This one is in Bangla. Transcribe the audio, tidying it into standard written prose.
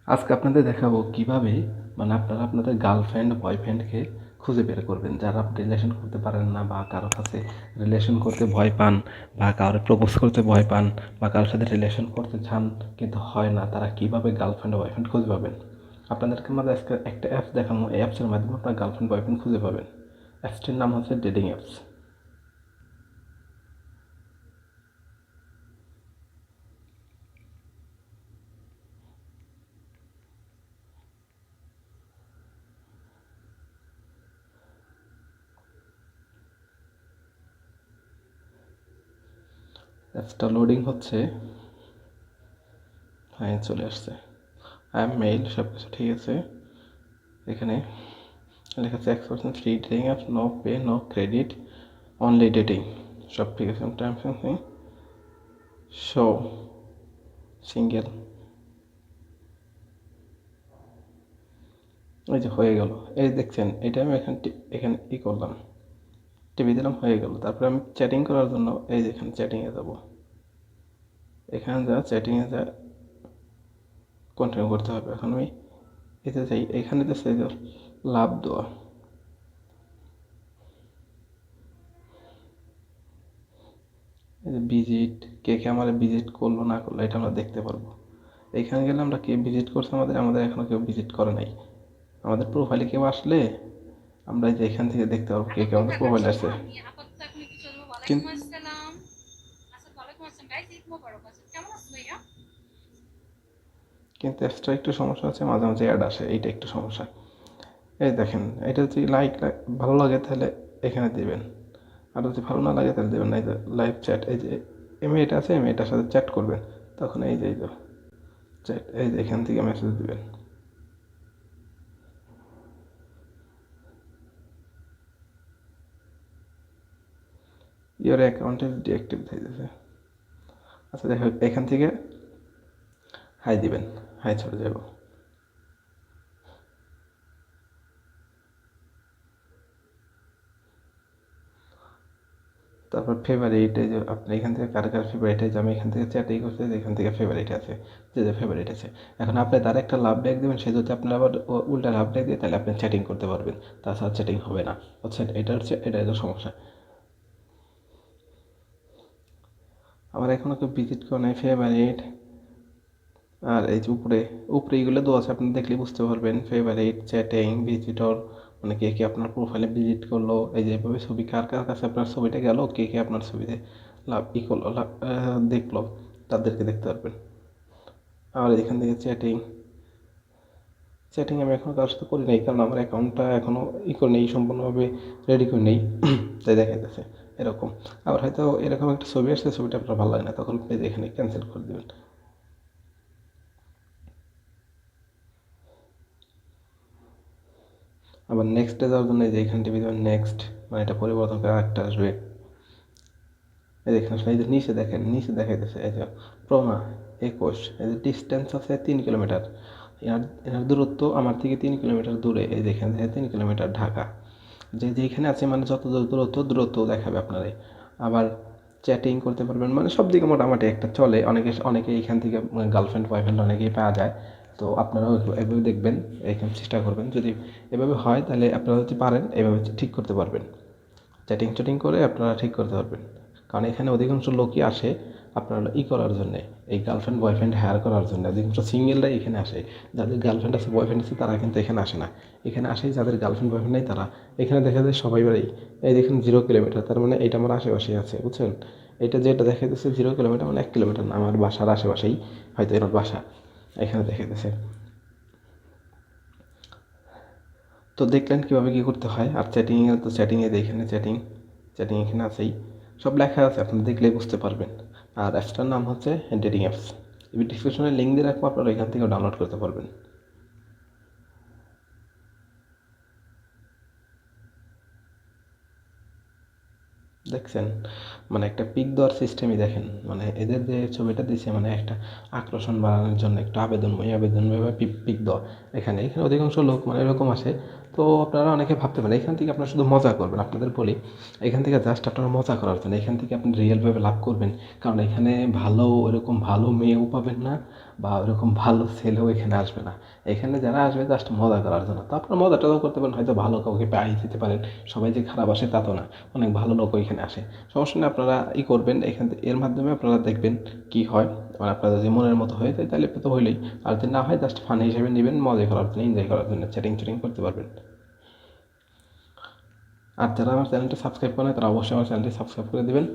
আজকে আপনাদের দেখাবো কিভাবে আপনারা আপনাদের গার্লফ্রেন্ড বয়ফ্রেন্ডকে খুঁজে বের করবেন, যারা রিলেশন করতে পারেন না বা কারোর কাছে রিলেশন করতে ভয় পান বা কারো প্রপোজ করতে ভয় পান বা কারোর সাথে রিলেশন করতে চান কিন্তু হয় না, তারা কিভাবে গার্লফ্রেন্ড বয়ফ্রেন্ড খুঁজে পাবেন। আপনাদেরকে আমাদের আজকে একটা অ্যাপস দেখানো, এই অ্যাপসের মাধ্যমে আপনার গার্লফ্রেন্ড বয়ফ্রেন্ড খুঁজে পাবেন। অ্যাপসটির নাম হচ্ছে ডেটিং অ্যাপস। অ্যাপসটা লোডিং হচ্ছে। হ্যাঁ, চলে আসছে। আই এম মেইল, সব কিছু ঠিক আছে। এখানে লেখা আছে 1% free dating app, no pay, no credit, only dating, সব ঠিক আছে। টাইমস এন্ড শো সিঙ্গেল, এই যে হয়ে গেল। এই দেখছেন, এটা আমি এখানে ই করলাম, টিভি দিলাম, হয়ে গেল। তারপরে আমি চ্যাটিং করার জন্য এই যে এখানে চ্যাটিংয়ে যাব, এখানে যা চ্যাটিংয়ে যা কন্টিনিউ করতে হবে। এখন আমি এতে যাই, এখানে যাচ্ছে লাভ দেওয়া, এই যে ভিজিট, কে কে আমার ভিজিট করলো না করলো এটা আমরা দেখতে পারবো। এইখানে গেলে আমরা কে ভিজিট করছে, আমাদের আমাদের এখনও কেউ ভিজিট করে নাই। আমাদের প্রোফাইলে কেউ আসলে আমরা এই যে এখান থেকে দেখতে পারবো কে কে আমাদের প্রোফাইলে আসে। কিন্তু কিন্তু এক্সট্রা একটু সমস্যা আছে, মাঝে মাঝে অ্যাড আসে, এইটা একটু সমস্যা। এই দেখেন, এটা যদি ভালো লাগে তাহলে এখানে দিবেন, আর যদি ভালো না লাগে তাহলে দেবেন না। এই যে লাইভ চ্যাট, এই যে এটা আছে, এটার সাথে চ্যাট করবেন, তখন এই যে চ্যাট, এই যে এখান থেকে মেসেজ দিবেন। ইওর অ্যাকাউন্ট ইজ ডিঅ্যাক্টিভ দিতেছে। আচ্ছা, যাই হোক, এখান থেকে হাই দিবেন, হাই চলে যাব। তারপর ফেভারিট, এই যে আপনি এখান থেকে কার কার ফেভারিট, এই যে আমি এখান থেকে চ্যাটিং করতে, এখান থেকে ফেভারিট আছে, যে যে ফেভারিট আছে। এখন আপনি তার একটা লাভ ব্যাক দেবেন, সে যদি আপনার আবার উল্টা লাভ ব্যাক দিয়ে, তাহলে আপনি চ্যাটিং করতে পারবেন, তাছাড়া চ্যাটিং হবে না। বুঝছেন, এটা হচ্ছে সমস্যা। আমার এখনও কেউ ভিজিট করে নাই, ফেভারিট। আর এই যে উপরে উপরে এইগুলো দেওয়া আছে, আপনি দেখলে বুঝতে পারবেন। ফেভারিট, চ্যাটিং, ভিজিটর, মানে কে কে আপনার প্রোফাইলে ভিজিট করলো, এই যে এভাবে ছবি কার কার কাছে আপনার ছবিটা গেল, কে কে আপনার ছবিতে লাভ ই করলো, দেখলো, তাদেরকে দেখতে পারবেন। আর এখান থেকে চ্যাটিং, আমি এখনও কারোর সাথে করি নাই, কারণ আমার অ্যাকাউন্টটা এখনও ই করে নেই, সম্পূর্ণভাবে রেডি করে নেই, তাই দেখা যাচ্ছে এরকম। আবার হয়তো এরকম একটা ছবি আসছে, ছবিটা আপনার ভালো লাগে না, তখন পেজ এখানে ক্যান্সেল করে দেবেন। আবার নেক্সটে যাওয়ার জন্য এই যে এখান থেকে নেক্সট, মানে এটা পরিবর্তন করে আরেকটা আসবে। এই যে এখানে এই যে নিচে দেখেন, নিচে দেখাইতেছে এই যে প্রমা 21, এই যে ডিস্টেন্স আছে 3 কিলোমিটার, এনার দূরত্ব আমার থেকে 3 কিলোমিটার দূরে, এই যে এখান থেকে 3 কিলোমিটার ঢাকা, যে যেখানে আছে মানে যত দূরত্ব দেখাবে আপনারে। আবার চ্যাটিং করতে পারবেন, মানে সব দিকে মোটামুটি একটা চলে। অনেকে এখান থেকে গার্লফ্রেন্ড বয়ফ্রেন্ড অনেকেই পাওয়া যায়। তো আপনারাও এভাবে দেখবেন, এখানে চেষ্টা করবেন, যদি এভাবে হয় তাহলে আপনারা যদি পারেন এভাবে ঠিক করতে পারবেন। চ্যাটিং করে আপনারা ঠিক করতে পারবেন, কারণ এখানে অধিকাংশ লোকই আসে আপনার করার জন্যে, এই গার্লফ্রেন্ড বয়ফ্রেন্ড হায়ার করার জন্য। অধিকাংশ সিঙ্গেলরাই এখানে আসে, যাদের গার্লফ্রেন্ড আছে বয়ফ্রেন্ড আছে তারা কিন্তু এখানে আসে না। এখানে আসে যাদের গার্লফ্রেন্ড বয়ফ্রেন্ড নেই তারা। এখানে দেখা যায় সবাই বাড়ি, এই দেখুন 0 কিলোমিটার, তার মানে এটা আমার আশেপাশেই আছে, বুঝছেন। এটা যেটা দেখা যাচ্ছে 0 কিলোমিটার, মানে 1 কিলোমিটার না, আমার বাসার আশেপাশেই হয়তো এর বাসা, এখানে দেখা যাচ্ছে। তো দেখলেন কীভাবে কী করতে হয়। আর চ্যাটিংয়ে তো চ্যাটিংয়ে এখানে চ্যাটিং এখানে আছেই, সব লেখা আছে, আপনি দেখলেই বুঝতে পারবেন। আর অ্যাপসটার নাম হচ্ছে ডেটিং অ্যাপস। ডিসক্রিপশনে লিঙ্ক দিয়ে রাখবো, আপনারা এখান থেকেও ডাউনলোড করতে পারবেন। দেখছেন, মানে একটা পিক দেওয়ার সিস্টেমই দেখেন, মানে এদের যে ছবিটা দিচ্ছে, মানে একটা আকর্ষণ বাড়ানোর জন্য একটু আবেদনভাবে পিক দেওয়া। এখানে এখানে অধিকাংশ লোক মানে এরকম আসে। তো আপনারা অনেকে ভাবতে পারেন এখান থেকে আপনারা শুধু মজা করবেন, আপনাদের বলি এখান থেকে জাস্ট আপনারা মজা করার জন্য, এখান থেকে আপনি রিয়েলভাবে লাভ করবেন। কারণ এখানে ভালো এরকম ভালো মেয়েও পাবেন না, বা ওরকম ভালো ছেলেও এখানে আসবে না। এখানে যারা আসবে জাস্ট মজা করার জন্য, তো আপনারা মজাটাও করতে পারেন, হয়তো ভালো কাউকে পাই দিতে পারেন। সবাই যে খারাপ আসে তা তো না, অনেক ভালো লোকও এখানে আসে। সমস্যা নেই, আপনারা করবেন এখান থেকে, এর মাধ্যমে আপনারা দেখবেন কি হয়। মানে আপনাদের যদি মনের মতো হয়ে যায় তাহলে তো হইলেই, আর যদি না হয় জাস্ট ফান হিসেবে নেবেন, মজা করার জন্য, এনজয় করার জন্য, চ্যাটিং চ্যাটিং করতে পারবেন। আর যারা আমার চ্যানেলটি সাবস্ক্রাইব করেন তারা অবশ্যই আমার চ্যানেলটি সাবস্ক্রাইব করে দেবেন।